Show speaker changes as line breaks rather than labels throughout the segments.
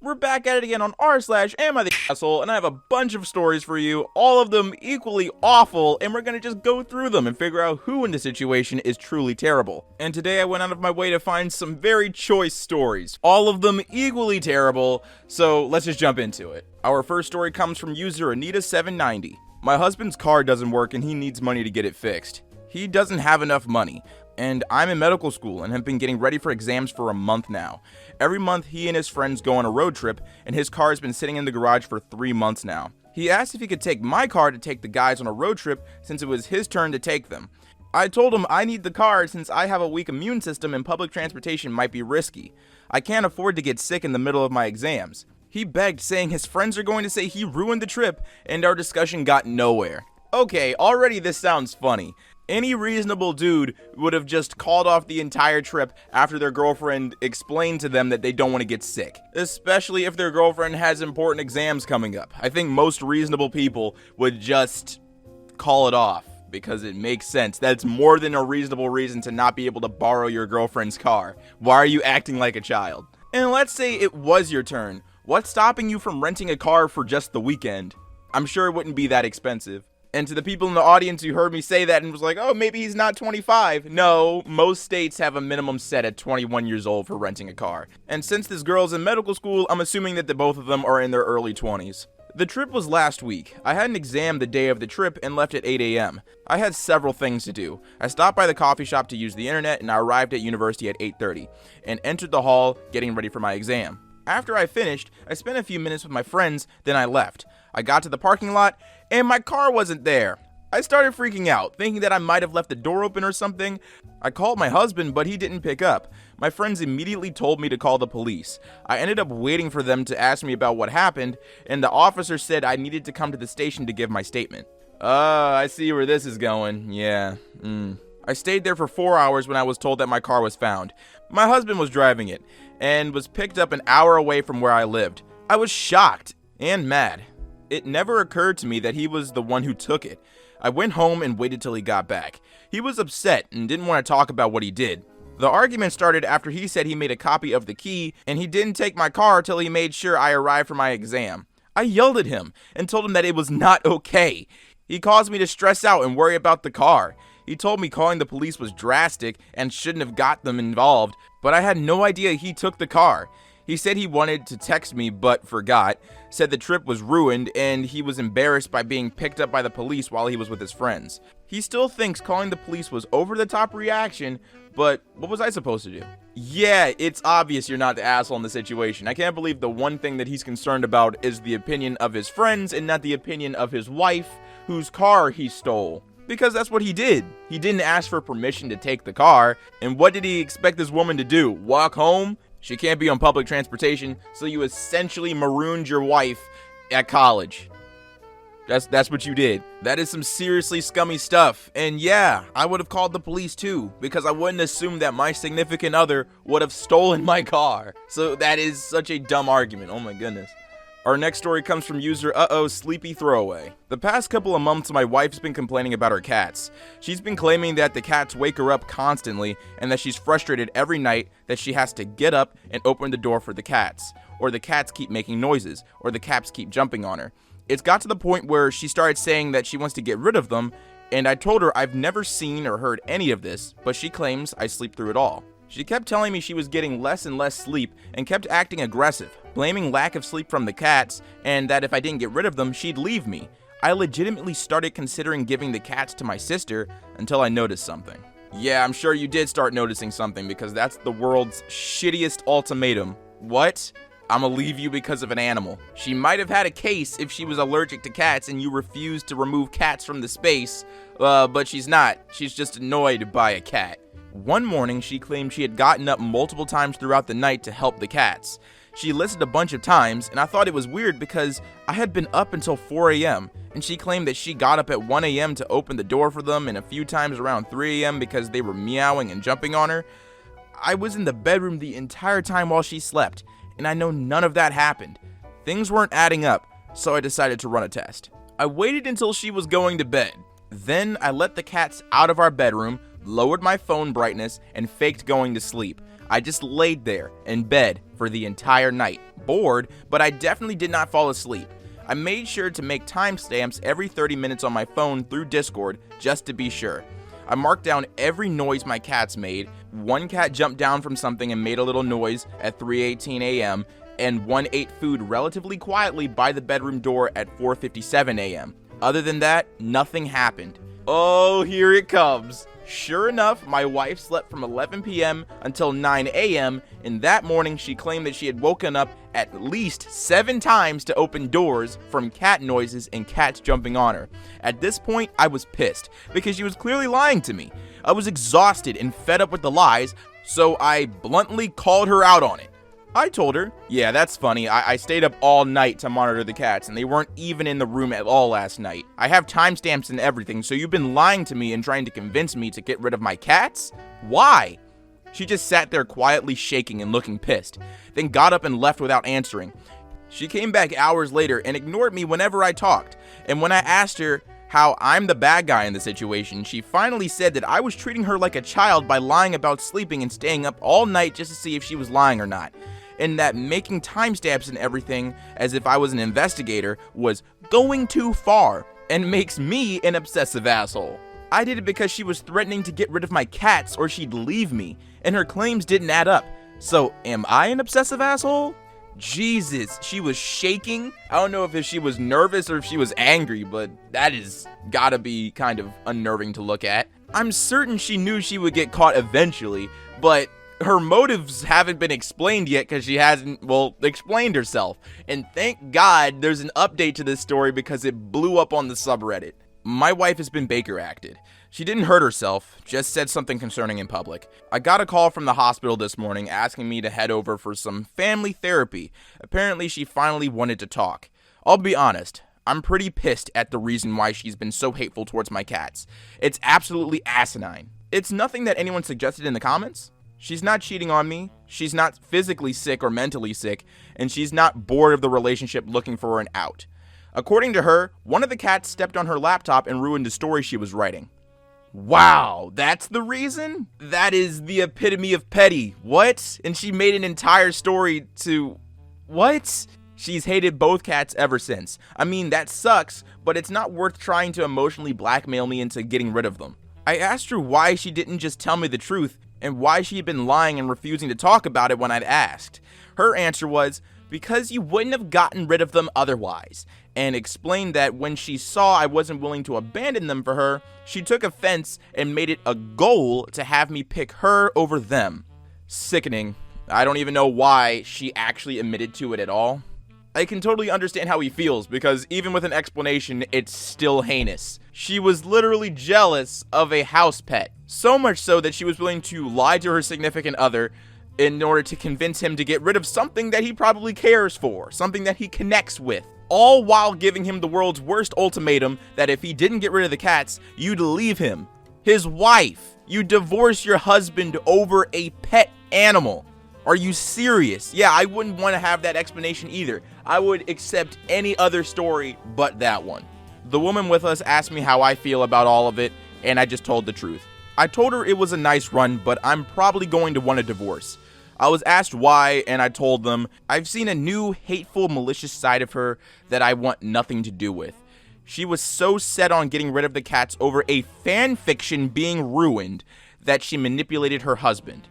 we're back at it again on r/AmITheA, and I have a bunch of stories for you, all of them equally awful, and we're gonna just go through them and figure out who in the situation is truly terrible. And today I went out of my way to find some very choice stories, all of them equally terrible, so let's just jump into it. Our first story comes from user Anita790. My husband's car doesn't work and he needs money to get it fixed. He doesn't have enough money, and I'm in medical school and have been getting ready for exams for a month now. Every month he and his friends go on a road trip, and his car has been sitting in the garage for 3 months now. He asked if he could take my car to take the guys on a road trip since it was his turn to take them. I told him I need the car since I have a weak immune system and public transportation might be risky. I can't afford to get sick in the middle of my exams. He begged, saying his friends are going to say he ruined the trip, and our discussion got nowhere. Okay, already this sounds funny. Any reasonable dude would have just called off the entire trip after their girlfriend explained to them that they don't want to get sick, especially if their girlfriend has important exams coming up. I think most reasonable people would just call it off because it makes sense. That's more than a reasonable reason to not be able to borrow your girlfriend's car. Why are you acting like a child? And let's say it was your turn. What's stopping you from renting a car for just the weekend? I'm sure it wouldn't be that expensive. And to the people in the audience who heard me say that and was like, oh, maybe he's not 25. No, most states have a minimum set at 21 years old for renting a car. And since this girl's in medical school, I'm assuming that the both of them are in their early 20s. The trip was last week. I had an exam the day of the trip and left at 8 a.m. I had several things to do. I stopped by the coffee shop to use the internet, and I arrived at university at 8:30 and entered the hall getting ready for my exam. After I finished, I spent a few minutes with my friends, then I left. I got to the parking lot, and my car wasn't there. I started freaking out, thinking that I might have left the door open or something. I called my husband, but he didn't pick up. My friends immediately told me to call the police. I ended up waiting for them to ask me about what happened, and the officer said I needed to come to the station to give my statement. I see where this is going. Yeah. I stayed there for 4 hours when I was told that my car was found. My husband was driving it, and was picked up an hour away from where I lived. I was shocked and mad. It never occurred to me that he was the one who took it. I went home and waited till he got back. He was upset and didn't want to talk about what he did. The argument started after he said he made a copy of the key and he didn't take my car till he made sure I arrived for my exam. I yelled at him and told him that it was not okay. He caused me to stress out and worry about the car. He told me calling the police was drastic and shouldn't have got them involved, but I had no idea he took the car. He said he wanted to text me but forgot, said the trip was ruined, and he was embarrassed by being picked up by the police while he was with his friends. He still thinks calling the police was over-the-top reaction, but what was I supposed to do? Yeah, it's obvious you're not the asshole in the situation. I can't believe the one thing that he's concerned about is the opinion of his friends and not the opinion of his wife, whose car he stole. Because that's what he did. He didn't ask for permission to take the car, and what did he expect this woman to do? Walk home? She can't be on public transportation, so you essentially marooned your wife at college. That's what you did. That is some seriously scummy stuff. And yeah, I would have called the police too, because I wouldn't assume that my significant other would have stolen my car. So that is such a dumb argument. Oh my goodness. Our next story comes from user Sleepy Throwaway. The past couple of months, my wife's been complaining about her cats. She's been claiming that the cats wake her up constantly and that she's frustrated every night that she has to get up and open the door for the cats, or the cats keep making noises, or the cats keep jumping on her. It's got to the point where she started saying that she wants to get rid of them, and I told her I've never seen or heard any of this, but she claims I sleep through it all. She kept telling me she was getting less and less sleep and kept acting aggressive, blaming lack of sleep from the cats, and that if I didn't get rid of them, she'd leave me. I legitimately started considering giving the cats to my sister until I noticed something. Yeah, I'm sure you did start noticing something because that's the world's shittiest ultimatum. What? I'ma leave you because of an animal. She might have had a case if she was allergic to cats and you refused to remove cats from the space, but she's not. She's just annoyed by a cat. One morning, she claimed she had gotten up multiple times throughout the night to help the cats. She listened a bunch of times, and I thought it was weird because I had been up until 4 a.m., and she claimed that she got up at 1 a.m. to open the door for them and a few times around 3 a.m. because they were meowing and jumping on her. I was in the bedroom the entire time while she slept, and I know none of that happened. Things weren't adding up, so I decided to run a test. I waited until she was going to bed. Then I let the cats out of our bedroom, lowered my phone brightness, and faked going to sleep. I just laid there in bed for the entire night, bored, but I definitely did not fall asleep. I made sure to make timestamps every 30 minutes on my phone through Discord just to be sure. I marked down every noise my cats made. One cat jumped down from something and made a little noise at 3:18 a.m., and one ate food relatively quietly by the bedroom door at 4:57 a.m. Other than that, nothing happened. Oh, here it comes. Sure enough, my wife slept from 11 p.m. until 9 a.m., and that morning she claimed that she had woken up at least 7 times to open doors from cat noises and cats jumping on her. At this point, I was pissed because she was clearly lying to me. I was exhausted and fed up with the lies, so I bluntly called her out on it. I told her, yeah, that's funny, I stayed up all night to monitor the cats and they weren't even in the room at all last night. I have timestamps and everything, so you've been lying to me and trying to convince me to get rid of my cats? Why? She just sat there quietly shaking and looking pissed, then got up and left without answering. She came back hours later and ignored me whenever I talked, and when I asked her how I'm the bad guy in the situation, she finally said that I was treating her like a child by lying about sleeping and staying up all night just to see if she was lying or not. And that making timestamps and everything as if I was an investigator was going too far and makes me an obsessive asshole. I did it because she was threatening to get rid of my cats or she'd leave me, and her claims didn't add up. So am I an obsessive asshole? Jesus, she was shaking. I don't know if she was nervous or if she was angry, but that is gotta be kind of unnerving to look at. I'm certain she knew she would get caught eventually, but her motives haven't been explained yet because she hasn't, well, explained herself. And thank God there's an update to this story because it blew up on the subreddit. My wife has been Baker acted. She didn't hurt herself, just said something concerning in public. I got a call from the hospital this morning asking me to head over for some family therapy. Apparently she finally wanted to talk. I'll be honest, I'm pretty pissed at the reason why she's been so hateful towards my cats. It's absolutely asinine. It's nothing that anyone suggested in the comments. She's not cheating on me, she's not physically sick or mentally sick, and she's not bored of the relationship looking for an out. According to her, one of the cats stepped on her laptop and ruined a story she was writing. Wow, that's the reason? That is the epitome of petty. What? And she made an entire story to... what? She's hated both cats ever since. I mean, that sucks, but it's not worth trying to emotionally blackmail me into getting rid of them. I asked her why she didn't just tell me the truth, and why she had been lying and refusing to talk about it when I'd asked. Her answer was, because you wouldn't have gotten rid of them otherwise, and explained that when she saw I wasn't willing to abandon them for her, she took offense and made it a goal to have me pick her over them. Sickening. I don't even know why she actually admitted to it at all. I can totally understand how he feels, because even with an explanation, it's still heinous. She was literally jealous of a house pet. So much so that she was willing to lie to her significant other in order to convince him to get rid of something that he probably cares for, something that he connects with. All while giving him the world's worst ultimatum that if he didn't get rid of the cats, you'd leave him. His wife. You divorce your husband over a pet animal. Are you serious? Yeah, I wouldn't want to have that explanation either. I would accept any other story but that one. The woman with us asked me how I feel about all of it, and I just told the truth. I told her it was a nice run, but I'm probably going to want a divorce. I was asked why, and I told them, I've seen a new, hateful, malicious side of her that I want nothing to do with. She was so set on getting rid of the cats over a fan fiction being ruined that she manipulated her husband.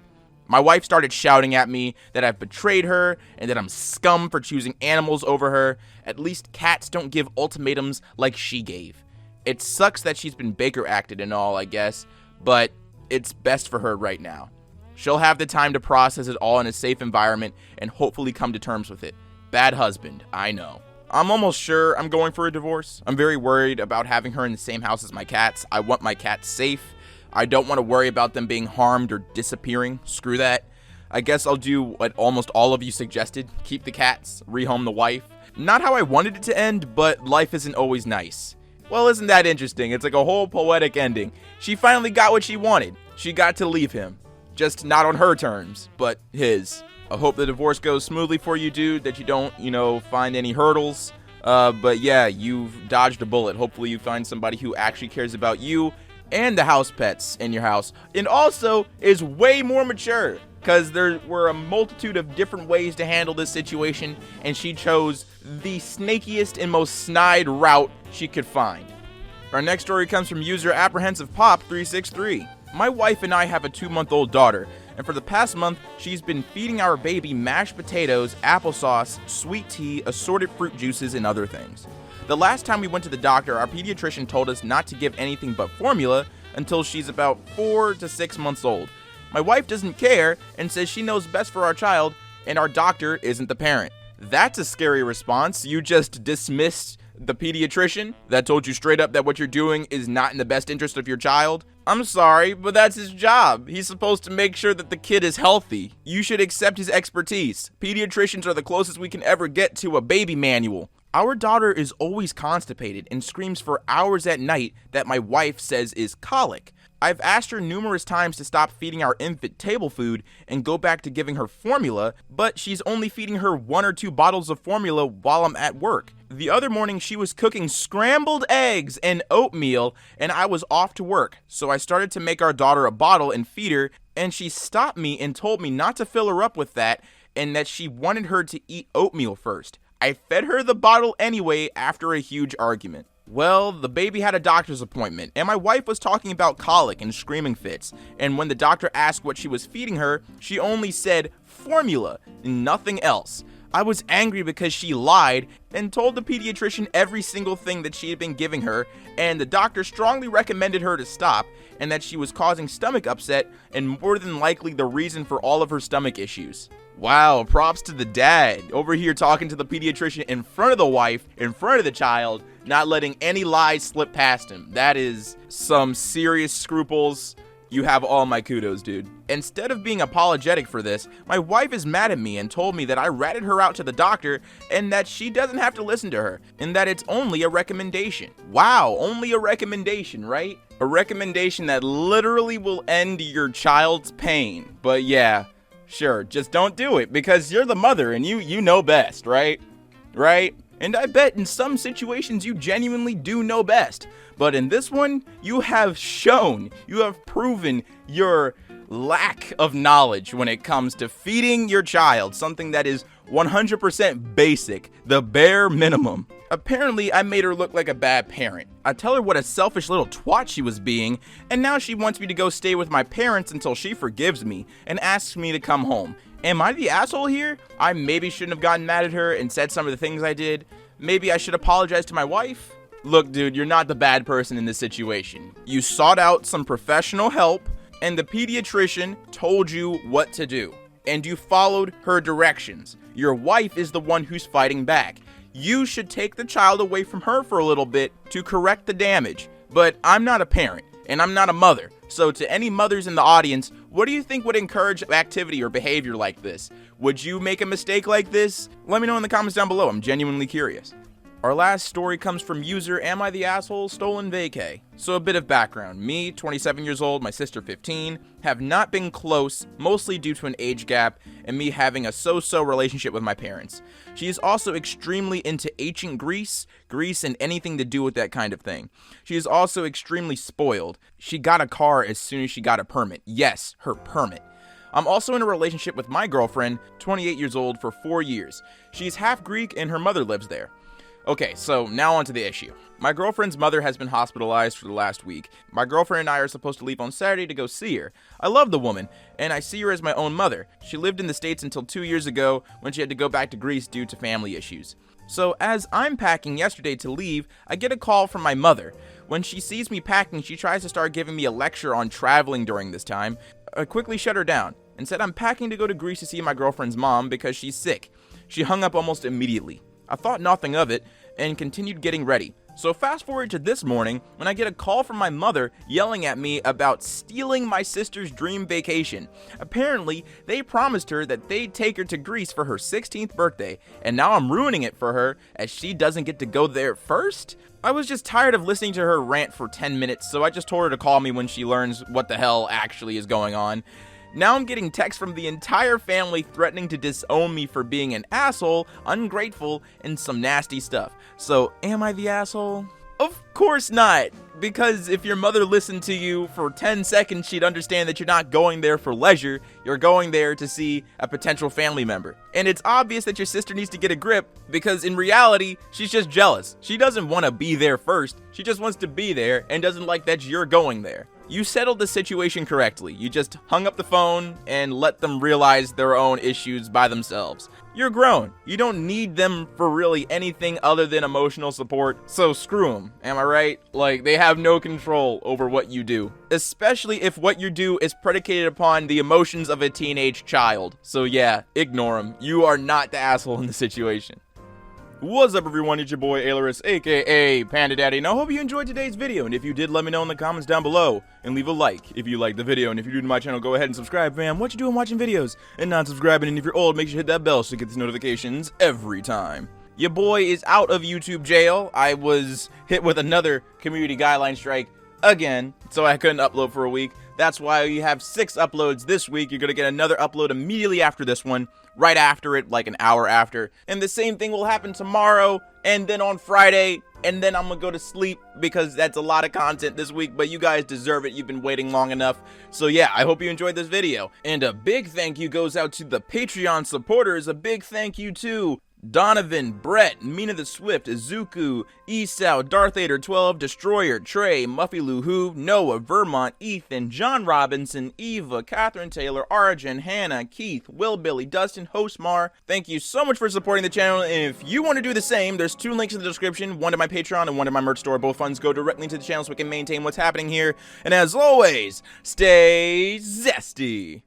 My wife started shouting at me that I've betrayed her and that I'm scum for choosing animals over her. At least cats don't give ultimatums like she gave. It sucks that she's been Baker acted and all, I guess, but it's best for her right now. She'll have the time to process it all in a safe environment and hopefully come to terms with it. Bad husband, I know. I'm almost sure I'm going for a divorce. I'm very worried about having her in the same house as my cats. I want my cats safe. I don't want to worry about them being harmed or disappearing. Screw that. I guess I'll do what almost all of you suggested. Keep the cats, rehome the wife. Not how I wanted it to end, but life isn't always nice. Well, isn't that interesting? It's like a whole poetic ending. She finally got what she wanted. She got to leave him. Just not on her terms, but his. I hope the divorce goes smoothly for you, dude, that you don't, find any hurdles. But yeah, you've dodged a bullet. Hopefully you find somebody who actually cares about you and the house pets in your house, and also is way more mature. because there were a multitude of different ways to handle this situation, and she chose the snakiest and most snide route she could find. Our next story comes from user ApprehensivPop363. My wife and I have a 2-month-old daughter, and for the past month, she's been feeding our baby mashed potatoes, applesauce, sweet tea, assorted fruit juices, and other things. The last time we went to the doctor, our pediatrician told us not to give anything but formula until she's about 4 to 6 months old. My wife doesn't care and says she knows best for our child, and our doctor isn't the parent. That's a scary response. You just dismissed the pediatrician that told you straight up that what you're doing is not in the best interest of your child. I'm sorry, but that's his job. He's supposed to make sure that the kid is healthy. You should accept his expertise. Pediatricians are the closest we can ever get to a baby manual. Our daughter is always constipated and screams for hours at night that my wife says is colic. I've asked her numerous times to stop feeding our infant table food and go back to giving her formula, but she's only feeding her 1 or 2 bottles of formula while I'm at work. The other morning she was cooking scrambled eggs and oatmeal and I was off to work, so I started to make our daughter a bottle and feed her, and she stopped me and told me not to fill her up with that and that she wanted her to eat oatmeal first. I fed her the bottle anyway after a huge argument. Well, the baby had a doctor's appointment, and my wife was talking about colic and screaming fits, and when the doctor asked what she was feeding her, she only said formula and nothing else. I was angry because she lied and told the pediatrician every single thing that she had been giving her, and the doctor strongly recommended her to stop, and that she was causing stomach upset and more than likely the reason for all of her stomach issues. Wow, props to the dad, over here talking to the pediatrician in front of the wife, in front of the child, not letting any lies slip past him. That is some serious scruples. You have all my kudos, dude. Instead of being apologetic for this, my wife is mad at me and told me that I ratted her out to the doctor and that she doesn't have to listen to her and that it's only a recommendation. Wow, only a recommendation, right? A recommendation that literally will end your child's pain. But yeah, sure, just don't do it because you're the mother and you know best, right? Right? And I bet in some situations you genuinely do know best. But in this one, you have proven your lack of knowledge when it comes to feeding your child something that is 100% basic, the bare minimum. Apparently, I made her look like a bad parent. I tell her what a selfish little twat she was being, and now she wants me to go stay with my parents until she forgives me and asks me to come home. Am I the asshole here? I maybe shouldn't have gotten mad at her and said some of the things I did. Maybe I should apologize to my wife. Look, dude, you're not the bad person in this situation. You sought out some professional help, and the pediatrician told you what to do, and you followed her directions. Your wife is the one who's fighting back. You should take the child away from her for a little bit to correct the damage. But I'm not a parent, and I'm not a mother. So to any mothers in the audience, what do you think would encourage activity or behavior like this? Would you make a mistake like this? Let me know in the comments down below. I'm genuinely curious. Our last story comes from user AmITheA Stolen Vacay. So a bit of background. Me, 27 years old, my sister 15, have not been close, mostly due to an age gap and me having a so-so relationship with my parents. She is also extremely into ancient Greece and anything to do with that kind of thing. She is also extremely spoiled. She got a car as soon as she got a permit. Yes, her permit. I'm also in a relationship with my girlfriend, 28 years old, for 4 years. She's half Greek and her mother lives there. Okay, so now on to the issue. My girlfriend's mother has been hospitalized for the last week. My girlfriend and I are supposed to leave on Saturday to go see her. I love the woman, and I see her as my own mother. She lived in the States until 2 years ago when she had to go back to Greece due to family issues. So as I'm packing yesterday to leave, I get a call from my mother. When she sees me packing, she tries to start giving me a lecture on traveling during this time. I quickly shut her down and said I'm packing to go to Greece to see my girlfriend's mom because she's sick. She hung up almost immediately. I thought nothing of it and continued getting ready. So fast forward to this morning when I get a call from my mother yelling at me about stealing my sister's dream vacation. Apparently, they promised her that they'd take her to Greece for her 16th birthday, and now I'm ruining it for her as she doesn't get to go there first? I was just tired of listening to her rant for 10 minutes, so I just told her to call me when she learns what the hell actually is going on. Now I'm getting texts from the entire family threatening to disown me for being an asshole, ungrateful, and some nasty stuff. So, am I the asshole? Of course not. Because if your mother listened to you for 10 seconds, she'd understand that you're not going there for leisure. You're going there to see a potential family member. And it's obvious that your sister needs to get a grip because in reality, she's just jealous. She doesn't want to be there first. She just wants to be there and doesn't like that you're going there. You settled the situation correctly. You just hung up the phone and let them realize their own issues by themselves. You're grown. You don't need them for really anything other than emotional support, so screw them, am I right? Like, they have no control over what you do, especially if what you do is predicated upon the emotions of a teenage child. So yeah, ignore them. You are not the asshole in the situation. What's up, everyone? It's your boy Ailurus, aka Panda Daddy, and I hope you enjoyed today's video. And if you did, let me know in the comments down below and leave a like if you liked the video. And if you're new to my channel, go ahead and subscribe, fam. What you doing watching videos and not subscribing? And if you're old, make sure you hit that bell so you get these notifications every time. Your boy is out of YouTube jail. I was hit with another community guideline strike again, so I couldn't upload for a week. That's why you have 6 uploads this week. You're gonna get another upload immediately after this one, right after it, like an hour after. And the same thing will happen tomorrow, and then on Friday, and then I'm gonna go to sleep because that's a lot of content this week, but you guys deserve it. You've been waiting long enough. So yeah, I hope you enjoyed this video. And a big thank you goes out to the Patreon supporters. A big thank you to Donovan, Brett, Mina the Swift, Izuku, Esau, Darth Vader 12, Destroyer, Trey, Muffy Luhu, Noah, Vermont, Ethan, John Robinson, Eva, Catherine Taylor, Arjun, Hannah, Keith, Will Billy, Dustin, Hostmar. Thank you so much for supporting the channel, and if you want to do the same, there's 2 links in the description, one to my Patreon and one to my merch store. Both funds go directly to the channel so we can maintain what's happening here, and as always, stay zesty!